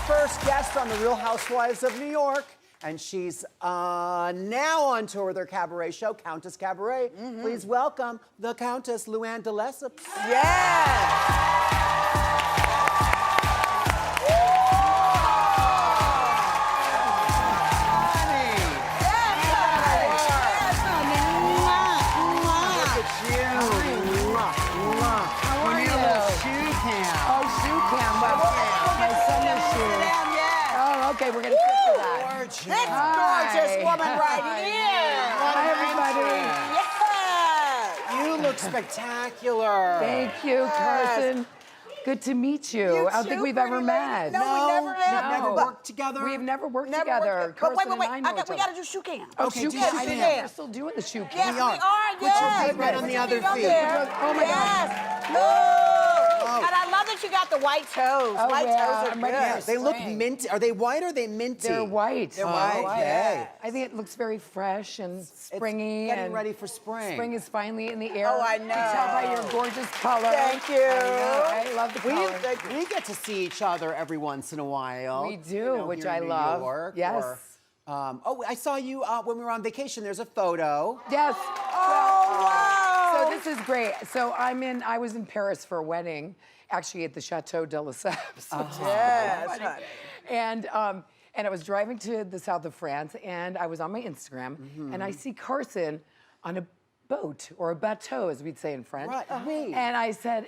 first guest on The Real Housewives of New York, and she's now on tour with her cabaret show, Countess Cabaret. Please welcome the Countess Luann De Lesseps. Okay, we're gonna sit for that. Gorgeous. This gorgeous woman right here. Hi, everybody. You look spectacular. Thank you, Carson. Good to meet you. I don't think we've ever met. No, we never have. Never worked together? We've never worked together. But wait, Carson and I know we each other. gotta do shoe cam. Oh, Okay, shoe do cam. shoe I cam. think we're still doing the shoe Yes, cam. we are. Yes. feet right on the other feet. Oh, my God. And I love that you got the white toes. Oh, White yeah, toes are I'm ready good. for They look spring. minty. Are they white or are they minty? They're white. They're white. Okay. I think it looks very fresh and springy. Getting and ready for spring. Spring is finally in the air. Oh, I know. You can tell by your gorgeous color. Thank you. I love the color. We get to see each other every once in a while. We do, which here in I New love. York, Yes. or, I saw you when we were on vacation. There's a photo. Yes. Oh, wow. So this is great. So I was in Paris for a wedding, actually at the Chateau de Lesseps. Yes, honey. And I was driving to the south of France, and I was on my Instagram, and I see Carson on a boat, or a bateau, as we'd say in French. Right, oui. And I said,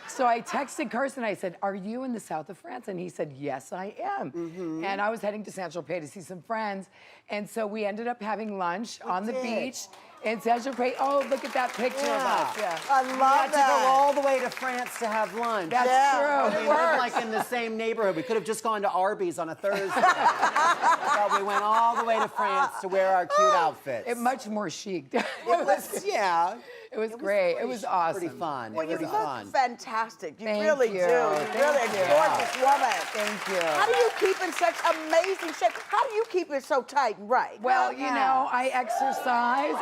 so I texted Carson, I said, are you in the south of France? And he said, yes, I am. And I was heading to Saint-Tropez to see some friends, and so we ended up having lunch on the beach in Saint-Tropez. Oh, look at that picture of us. Yeah. I We love had to go all the way to France to have lunch. That's true. We live like in the same neighborhood. We could have just gone to Arby's on a Thursday. But we went all the way to France to wear our cute outfits. It much more chic. It was, yeah. It was great. It was awesome. Pretty fun. Well, you pretty look fun. fantastic. You Thank really you. do. You really Thank you. gorgeous woman. Thank you. How do you keep in such amazing shape? How do you keep it so tight and right? Well, you know, I exercise.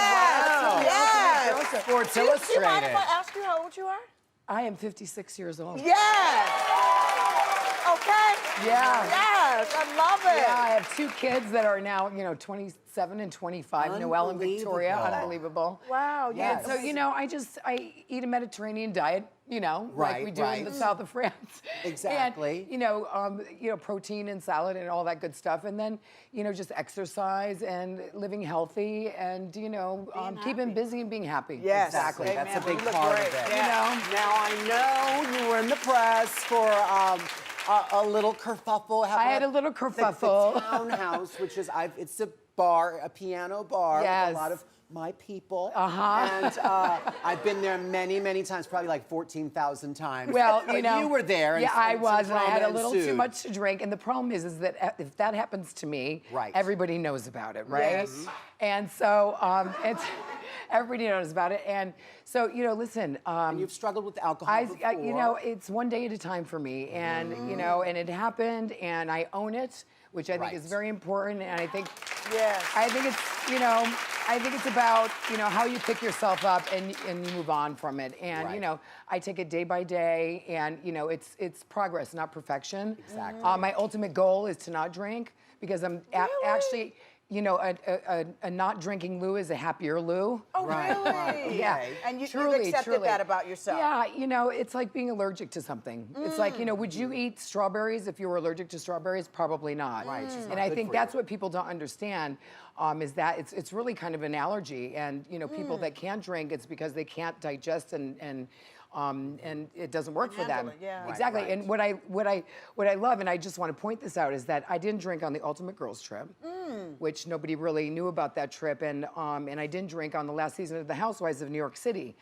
Yes. Yes. Sports Do you mind Illustrated. if I ask you how old you are? I am 56 years old. Yes. Okay. Yeah. Yes, I love it. Yeah, I have two kids that are now, 27 and 25, Noelle and Victoria. Unbelievable. Wow. Yeah, Yes. so, I eat a Mediterranean diet, like we do in the south of France. Exactly. And, protein and salad and all that good stuff. And then, just exercise and living healthy and, keeping busy and being happy. Yes. Exactly. Amen. That's a big You look part great. of it. Yeah. Now, I know you were in the press for a little kerfuffle. I had a little kerfuffle. The Townhouse, which is, it's a bar, a piano bar Yes. with a lot of my people. Uh-huh. And I've been there many, many times, probably like 14,000 times. Well, But you were there. And Yeah, I some was, and I had a drama little too ensued. much to drink. And the problem is that if that happens to me, Right. everybody knows about it, right? Yes. And so everybody knows about it. And so, listen. And you've struggled with alcohol before. It's one day at a time for me, and and it happened, and I own it, which I think is very important. And I think, Yes. I think it's, I think it's about, how you pick yourself up and you move on from it. And, Right. I take it day by day, and, it's progress, not perfection. Exactly. My ultimate goal is to not drink, because I'm actually, a not drinking Lou is a happier Lou. Oh, Right, really? right, Yeah. okay. And you've Truly, accepted truly. that about yourself. Yeah, it's like being allergic to something. It's like, would you eat strawberries if you were allergic to strawberries? Probably not. Right, it's just And not I good think for that's you. what people don't understand, is that it's really kind of an allergy. And, people that can't drink, it's because they can't digest and it doesn't work for them. Handle it, yeah. Exactly. Right, And what I love, and I just want to point this out, is that I didn't drink on the Ultimate Girls trip, which nobody really knew about that trip, and I didn't drink on the last season of The Housewives of New York City,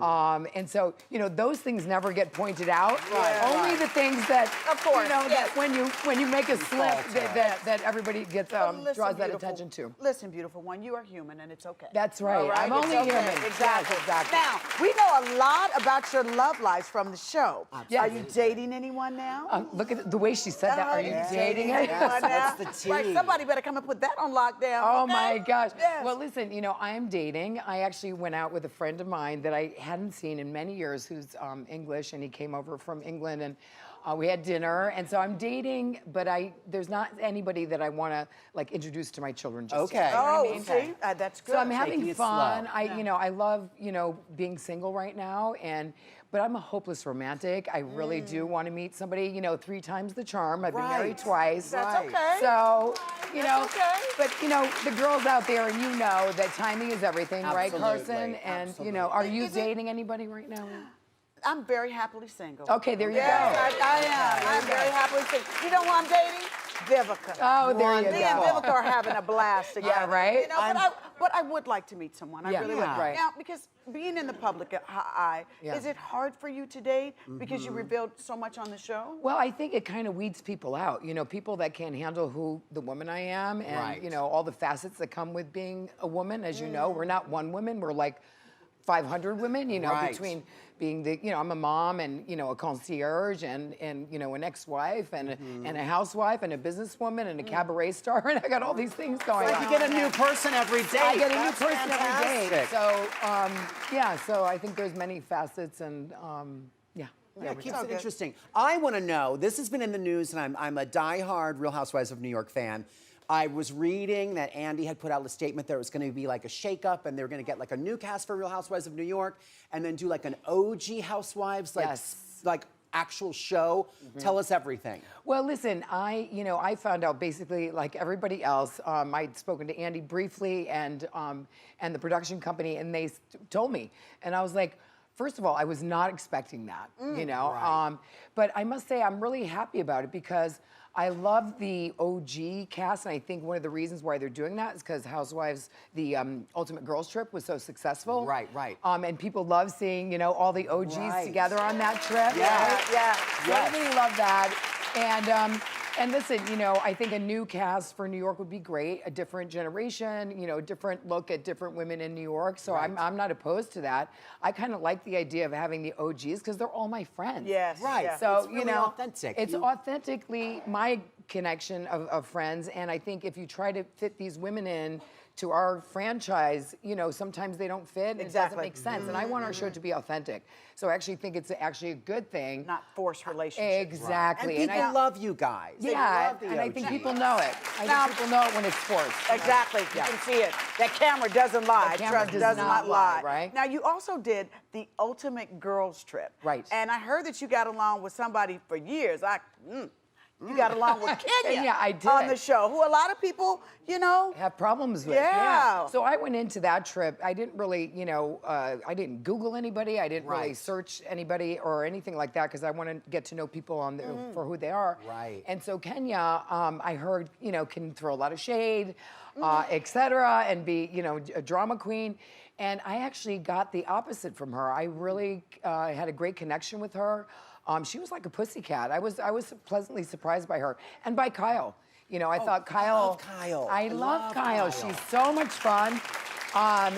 and so those things never get pointed out. Right, Only right. the things that Of course, that when you make a slip falter. that everybody gets Listen, draws that beautiful- attention to. Listen, beautiful one, you are human, and it's okay. That's right. All right? I'm only It's okay. human. Exactly. Yes, exactly. Now, we know a lot about about your love lives from the show. Absolutely. Are you dating anyone now? Look at the way she said that. Are you dating it? anyone now? That's the Right, tea. somebody better come and put that on lockdown. Oh okay? my gosh. Yes. Well, listen, I am dating. I actually went out with a friend of mine that I hadn't seen in many years who's English, and he came over from England, and we had dinner. And so I'm dating, but there's not anybody that I want to like introduce to my children just yet. Okay. You know what I Oh, mean? see, that's good. So I'm Taking having it fun. slow. I love, being single right now, but I'm a hopeless romantic. I really do want to meet somebody, 3 times the charm. I've been married Right. twice. That's Right. okay. So, That's okay. but the girls out there, and that timing is everything, right, Absolutely, Carson? And absolutely. are you Is it- dating anybody right now? I'm very happily single. Okay, there you Yes, go. I am. I'm very happily single. You know who I'm dating? Vivica. Oh, there you Me and go. Vivica are having a blast together. right? But I would like to meet someone. I Yeah, really would. yeah. Right. Now, because being in the public eye, Yeah. is it hard for you to date because you revealed so much on the show? Well, I think it kind of weeds people out. People that can't handle who the woman I am, and Right. all the facets that come with being a woman. As you know, we're not one woman. We're like 500 women. Right. Between being I'm a mom and a concierge and an ex-wife and a housewife and a businesswoman and a cabaret star, and I got all these things going Like on. you get a new person every day. I get a new That's person every day. fantastic. So so I think there's many facets, and Yeah, we're it keeps so it good. interesting. I want to know, this has been in the news, and I'm a diehard Real Housewives of New York fan. I was reading that Andy had put out a statement there was going to be like a shakeup, and they were going to get like a new cast for Real Housewives of New York, and then do like an OG Housewives, like, Yes. like actual show. Tell us everything. Well, listen, I found out basically like everybody else. I'd spoken to Andy briefly and the production company, and they told me, and I was like, first of all, I was not expecting that, Right. But I must say I'm really happy about it because I love the OG cast, and I think one of the reasons why they're doing that is because Housewives, the Ultimate Girls Trip, was so successful. Right, right. And people love seeing, all the OGs Right. together on that trip. Yeah. right? Yeah. So I really love that. And listen, I think a new cast for New York would be great. A different generation, a different look at different women in New York. So Right. I'm not opposed to that. I kind of like the idea of having the OGs because they're all my friends. Yes. Right. yeah. So It's really authentic. It's You- authentically my connection of friends, and I think if you try to fit these women in to our franchise, sometimes they don't fit and it doesn't Exactly. make sense. And I want our show to be authentic. So I actually think it's actually a good thing. Not forced relationships. Exactly. And people I, love you guys. They yeah, love the and I think OGs. people know it. I Now- think people know it when it's forced. Exactly. You can see it. That camera doesn't lie. The camera Trust does does not not lie, lie. right? Now, you also did the Ultimate Girls Trip. Right. And I heard that you got along with somebody for years. You got along with Kenya Yeah, I did. on the show, who a lot of people, Have problems with. Yeah. So I went into that trip. I didn't really, I didn't Google anybody. I didn't really Right. search anybody or anything like that because I want to get to know people for who they are. Right. And so Kenya, I heard, can throw a lot of shade, et cetera, and be, a drama queen. And I actually got the opposite from her. I really had a great connection with her. She was like a pussycat. I was pleasantly surprised by her and by Kyle. I thought Kyle. love Kyle. I I love love Kyle. Kyle. She's so much fun.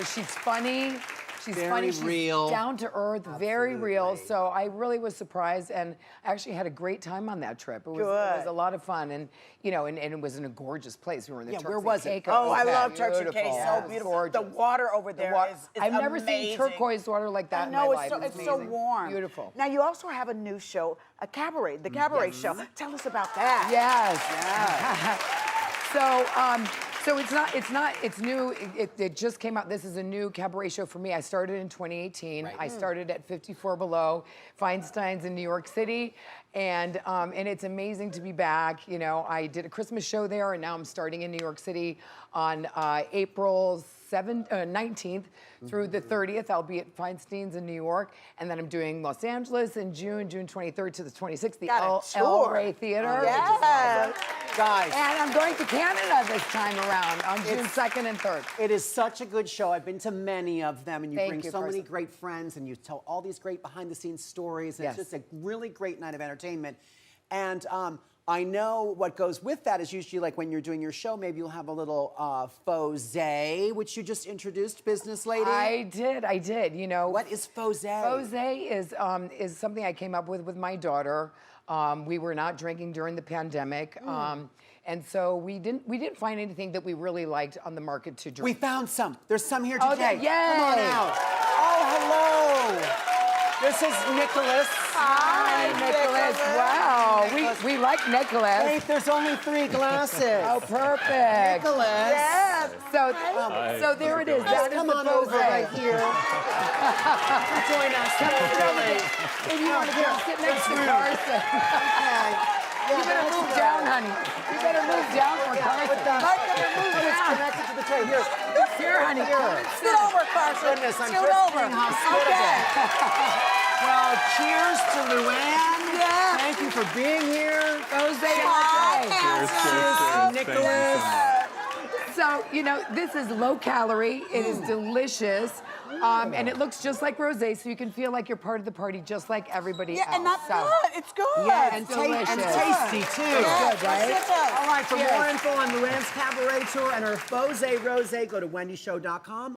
She's funny. She's Very funny. She's real. down to earth, very real. Absolutely. So I really was surprised, and I actually had a great time on that trip. It was Good. a lot of fun, and and it was in a gorgeous place. We were in the Yeah, Turks where and was it? Caicos. Oh, I Okay. love Turks and Beautiful. Caicos. It So was beautiful. gorgeous. The water over The there wa- is I've never amazing. seen turquoise water like that I in know, my it's life. so, it's so amazing. warm. Beautiful. Now, you also have a new show, a cabaret, the cabaret show. Tell us about that. Yes. So it's new. It just came out. This is a new cabaret show for me. I started in 2018. Right. I started at 54 Below, Feinstein's in New York City. And it's amazing to be back. I did a Christmas show there, and now I'm starting in New York City on April 19th through the 30th. I'll be at Feinstein's in New York, and then I'm doing Los Angeles in June 23rd to the 26th, the Got a El tour. Rey Theater. Yes. Guys, And I'm going to Canada this time around on June 2nd and 3rd. it is such a good show. I've been to many of them, and you Thank bring you, so many Carson. great friends, and you tell all these great behind-the-scenes stories. And Yes. It's just a really great night of entertainment. And I know what goes with that is usually like when you're doing your show, maybe you'll have a little Fosé, which you just introduced, business lady. I did. You know. What is Fosé? Fosé is something I came up with my daughter. We were not drinking during the pandemic. And so we didn't find anything that we really liked on the market to drink. We found some. There's some here Oh, today. yay! Come on out. Oh, hello. This is Nicholas. Hi, Nicholas. Wow. Nicholas. We like Nicholas. Wait, there's only 3 glasses. Oh, perfect. Nicholas. Yes. So there it is. That is Come the on over Fosé. right here. Join us. If you want to go sit next to Carson. Okay. You better move down, honey. You better move down for Carson. It's connected to the tray. Here. Here, honey. Scoot over, Carson. Goodness, I'm Scoot just over. being hospitable. Well, cheers to Luann. Yeah. Thank you for being here. Fosé Hi, Rosé. Carson. Nicholas. So, you know, this is low calorie. It is delicious. And it looks just like rosé, so you can feel like you're part of the party just like everybody else. Yeah, and that's So- good. It's good. Yeah, and, It's delicious. and tasty, too. Yeah, good, right? it's good. All right, for Cheers. more info on Luann's Cabaret Tour and her Fosé Rosé, go to wendyshow.com.